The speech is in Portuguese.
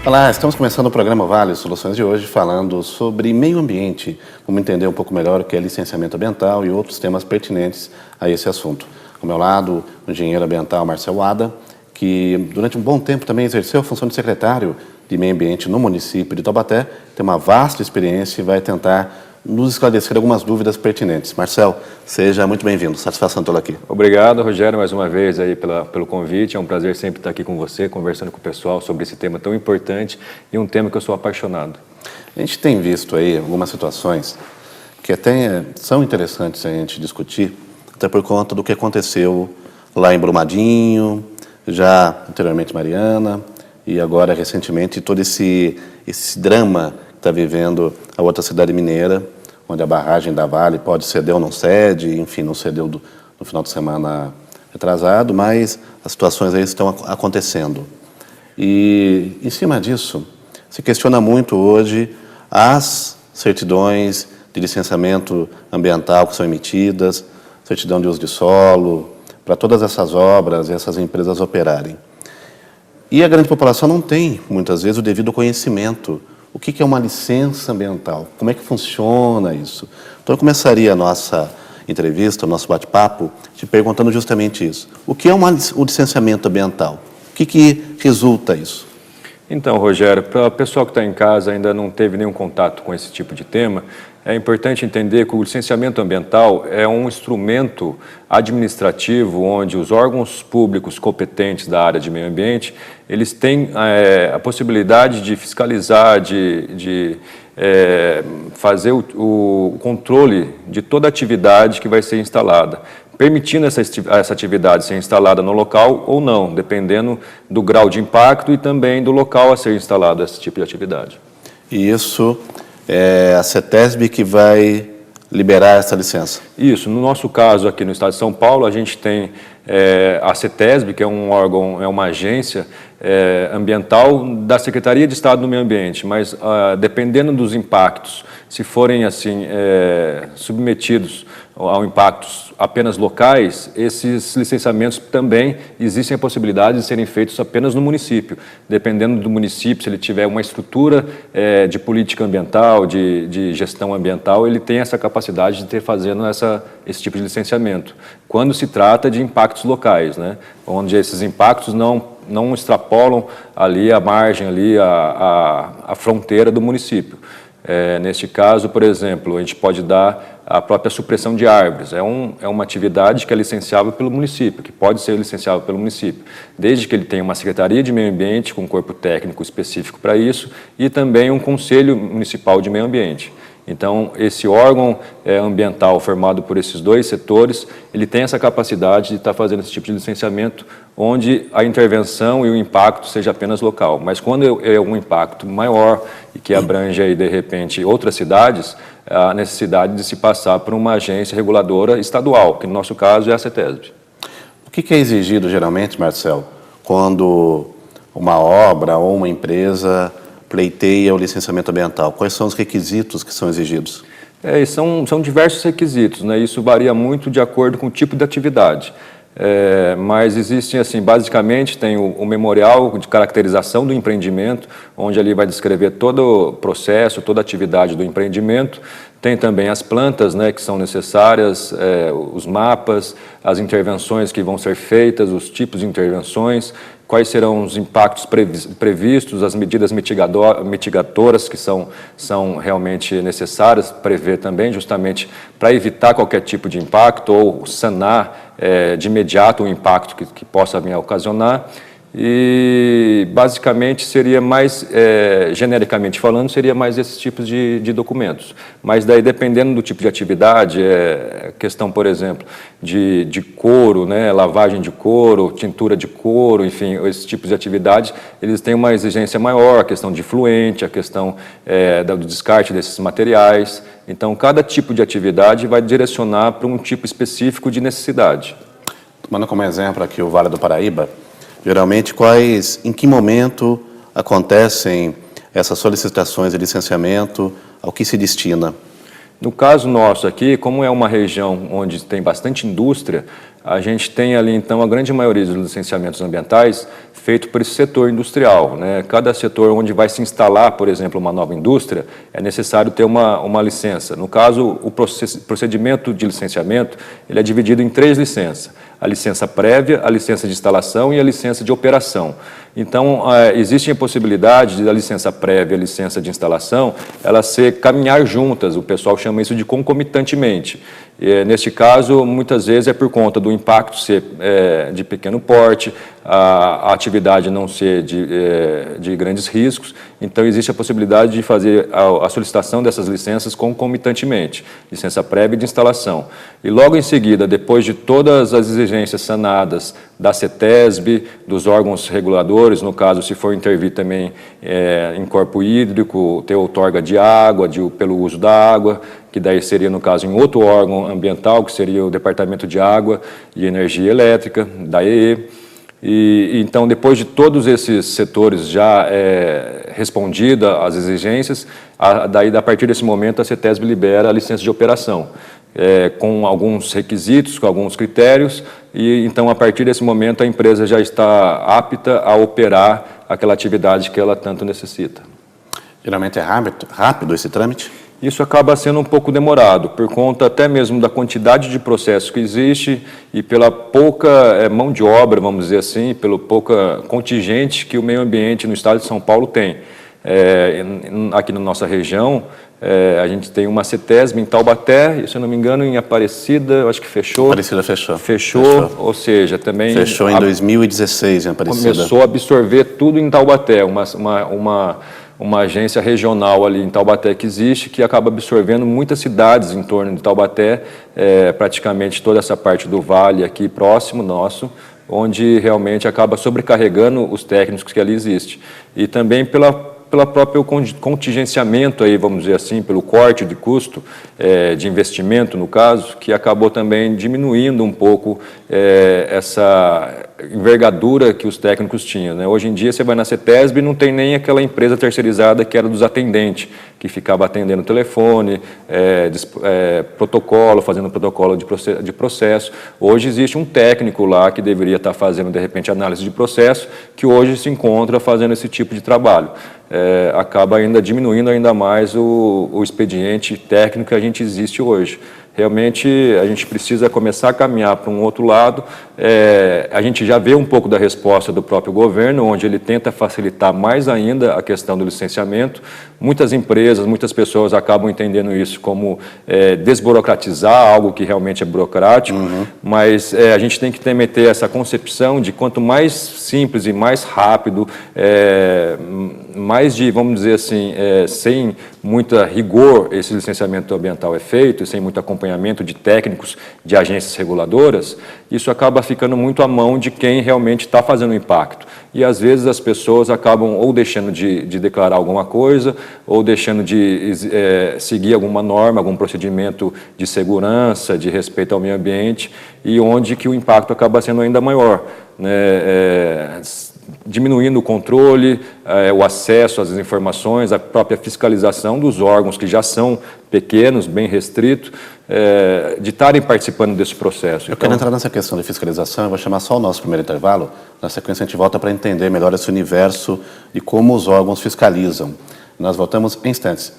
Olá, estamos começando o programa Vale Soluções de hoje falando sobre meio ambiente. Vamos entender um pouco melhor o que é licenciamento ambiental e outros temas pertinentes a esse assunto. Ao meu lado, o engenheiro ambiental Marcel Wada, que durante um bom tempo também exerceu a função de secretário de meio ambiente no município de Taubaté, tem uma vasta experiência e vai tentar nos esclarecer algumas dúvidas pertinentes. Marcel, seja muito bem-vindo. Satisfação tê-lo aqui. Obrigado, Rogério, mais uma vez aí pelo convite. É um prazer sempre estar aqui com você, conversando com o pessoal sobre esse tema tão importante e um tema que eu sou apaixonado. A gente tem visto aí algumas situações que até são interessantes a gente discutir, até por conta do que aconteceu lá em Brumadinho, já anteriormente Mariana, e agora recentemente todo esse drama que está vivendo a outra cidade mineira, onde a barragem da Vale pode ceder ou não cede, enfim, não cedeu no final de semana retrasado, mas as situações aí estão acontecendo. E, em cima disso, se questiona muito hoje as certidões de licenciamento ambiental que são emitidas, certidão de uso de solo, para todas essas obras e essas empresas operarem. E a grande população não tem, muitas vezes, o devido conhecimento. O que é uma licença ambiental? Como é que funciona isso? Então, eu começaria a nossa entrevista, o nosso bate-papo, te perguntando justamente isso. O que é o licenciamento ambiental? O que resulta isso? Então, Rogério, para o pessoal que está em casa ainda não teve nenhum contato com esse tipo de tema, é importante entender que o licenciamento ambiental é um instrumento administrativo onde os órgãos públicos competentes da área de meio ambiente, eles têm a possibilidade de fiscalizar, de fazer o controle de toda atividade que vai ser instalada, permitindo essa atividade ser instalada no local ou não, dependendo do grau de impacto e também do local a ser instalado esse tipo de atividade. E isso é a CETESB que vai liberar essa licença? Isso. No nosso caso, aqui no estado de São Paulo, a gente tem a CETESB, que é um órgão, é uma agência ambiental da Secretaria de Estado do Meio Ambiente, mas dependendo dos impactos, se forem assim submetidos a impactos apenas locais, esses licenciamentos também existem a possibilidade de serem feitos apenas no município. Dependendo do município, se ele tiver uma estrutura de política ambiental, de gestão ambiental, ele tem essa capacidade de ter fazendo esse tipo de licenciamento. Quando se trata de impactos locais, né, onde esses impactos não extrapolam ali a margem, ali a fronteira do município. Neste caso, por exemplo, a gente pode dar a própria supressão de árvores. É uma atividade que é licenciável pelo município, que pode ser licenciável pelo município, desde que ele tenha uma Secretaria de Meio Ambiente com um corpo técnico específico para isso e também um Conselho Municipal de Meio Ambiente. Então, esse órgão ambiental formado por esses dois setores, ele tem essa capacidade de estar fazendo esse tipo de licenciamento, onde a intervenção e o impacto seja apenas local. Mas quando é um impacto maior e que abrange, aí, de repente, outras cidades, a necessidade de se passar por uma agência reguladora estadual, que no nosso caso é a CETESB. O que é exigido, geralmente, Marcel, quando uma obra ou uma empresa pleiteia o licenciamento ambiental? Quais são os requisitos que são exigidos? São diversos requisitos, né? Isso varia muito de acordo com o tipo de atividade. Mas existem, assim, basicamente, tem o memorial de caracterização do empreendimento, onde ali vai descrever todo o processo, toda a atividade do empreendimento. Tem também as plantas, né, que são necessárias, os mapas, as intervenções que vão ser feitas, os tipos de intervenções, quais serão os impactos previstos, as medidas mitigadoras que são realmente necessárias prever também, justamente para evitar qualquer tipo de impacto ou sanar de imediato o impacto que possa vir a ocasionar. E, basicamente, seria mais, genericamente falando, seria mais esses tipos de documentos. Mas daí, dependendo do tipo de atividade, questão, por exemplo, de couro, né, lavagem de couro, tintura de couro, enfim, esses tipos de atividades, eles têm uma exigência maior, a questão de fluente, a questão do descarte desses materiais. Então, cada tipo de atividade vai direcionar para um tipo específico de necessidade. Tomando como exemplo aqui o Vale do Paraíba, geralmente, em que momento acontecem essas solicitações de licenciamento, ao que se destina? No caso nosso aqui, como é uma região onde tem bastante indústria, a gente tem ali, então, a grande maioria dos licenciamentos ambientais feito por esse setor industrial, né? Cada setor onde vai se instalar, por exemplo, uma nova indústria, é necessário ter uma licença. No caso, o procedimento de licenciamento, ele é dividido em 3 licenças. A licença prévia, a licença de instalação e a licença de operação. Então, existe a possibilidade da licença prévia e a licença de instalação, elas caminhar juntas, o pessoal chama isso de concomitantemente. Neste caso, muitas vezes é por conta do impacto ser de pequeno porte, a atividade não ser de grandes riscos, então existe a possibilidade de fazer a solicitação dessas licenças concomitantemente, licença prévia de instalação. E logo em seguida, depois de todas as exigências sanadas da CETESB, dos órgãos reguladores, no caso, se for intervir também em corpo hídrico, ter outorga de água, pelo uso da água, que daí seria, no caso, em outro órgão ambiental, que seria o Departamento de Água e Energia Elétrica, da EE. E então, depois de todos esses setores já respondida às exigências, daí, a partir desse momento, a CETESB libera a licença de operação, com alguns requisitos, com alguns critérios, e então, a partir desse momento, a empresa já está apta a operar aquela atividade que ela tanto necessita. Geralmente é rápido esse trâmite? Isso acaba sendo um pouco demorado, por conta até mesmo da quantidade de processos que existe e pela pouca mão de obra, vamos dizer assim, pelo pouca contingente que o meio ambiente no estado de São Paulo tem. Aqui na nossa região, a gente tem uma CETESB em Taubaté, e, se eu não me engano, em Aparecida, eu acho que fechou. Aparecida fechou. Fechou, ou seja, também... Fechou em 2016 em Aparecida. Começou a absorver tudo em Taubaté, uma agência regional ali em Taubaté que existe, que acaba absorvendo muitas cidades em torno de Taubaté, praticamente toda essa parte do vale aqui próximo nosso, onde realmente acaba sobrecarregando os técnicos que ali existem. E também pelo próprio contingenciamento, aí, vamos dizer assim, pelo corte de custo de investimento, no caso, que acabou também diminuindo um pouco essa envergadura que os técnicos tinham, né? Hoje em dia, você vai na CETESB e não tem nem aquela empresa terceirizada que era dos atendentes, que ficava atendendo o telefone, protocolo, fazendo protocolo de processo. Hoje existe um técnico lá que deveria estar fazendo, de repente, análise de processo, que hoje se encontra fazendo esse tipo de trabalho. Acaba ainda diminuindo ainda mais o expediente técnico que a gente existe hoje. Realmente, a gente precisa começar a caminhar para um outro lado. A gente já vê um pouco da resposta do próprio governo, onde ele tenta facilitar mais ainda a questão do licenciamento. Muitas empresas, muitas pessoas acabam entendendo isso como desburocratizar algo que realmente é burocrático, mas a gente tem que também ter essa concepção de quanto mais simples e mais rápido, mais de, vamos dizer assim, sem muita rigor esse licenciamento ambiental é feito, sem muito acompanhamento de técnicos de agências reguladoras, isso acaba ficando muito à mão de quem realmente está fazendo impacto. E, às vezes, as pessoas acabam ou deixando de declarar alguma coisa, ou deixando de seguir alguma norma, algum procedimento de segurança, de respeito ao meio ambiente, e onde que o impacto acaba sendo ainda maior, né? Diminuindo o controle, o acesso às informações, a própria fiscalização dos órgãos que já são pequenos, bem restritos, de estarem participando desse processo. Eu quero entrar nessa questão de fiscalização, eu vou chamar só o nosso primeiro intervalo, na sequência a gente volta para entender melhor esse universo e como os órgãos fiscalizam. Nós voltamos em instantes.